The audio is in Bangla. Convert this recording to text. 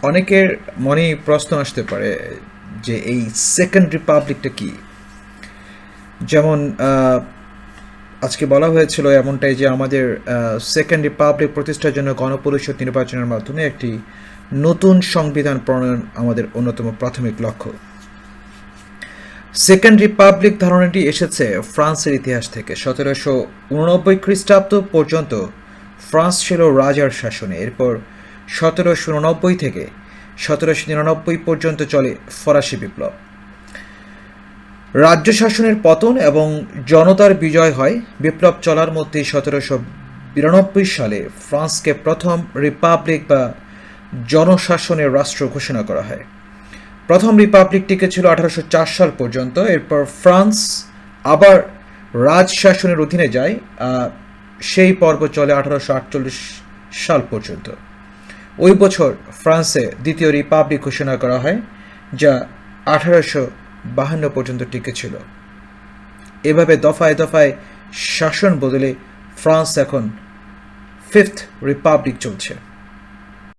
অনেকের মনে প্রশ্ন আসতে পারে যে এই সেকেন্ড রিপাবলিকটা কি। যেমন আজকে বলা হয়েছিল এমনটাই যে আমাদের সেকেন্ড রিপাবলিক প্রতিষ্ঠার জন্য গণপরিষদ নির্বাচনের মাধ্যমে একটি নতুন সংবিধান প্রণয়ন আমাদের অন্যতম প্রাথমিক লক্ষ্য। সেকেন্ড রিপাবলিক ধারণাটি এসেছে ফ্রান্সের ইতিহাস থেকে। 1789 খ্রিস্টাব্দ পর্যন্ত ফ্রান্স ছিল রাজার শাসনে। এরপর 1789 থেকে 1799 পর্যন্ত চলে ফরাসি বিপ্লব। রাজ্য শাসনের পতন এবং জনতার বিজয় হয়। বিপ্লব চলার মধ্যেই 1792 সালে ফ্রান্সকে প্রথম রিপাবলিক বা জনশাসনের রাষ্ট্র ঘোষণা করা হয়। প্রথম রিপাবলিক টিকেছিল 1804 সাল পর্যন্ত। এরপর ফ্রান্স আবার রাজশাসনের অধীনে যায়। সেই পর্ব চলে 1848 সাল পর্যন্ত। ওই বছর ফ্রান্সে দ্বিতীয় রিপাবলিক ঘোষণা করা হয়, যা 1852 পর্যন্ত টিকেছিল। এভাবে দফায় দফায় শাসন বদলে ফ্রান্স এখন ফিফথ রিপাবলিক চলছে।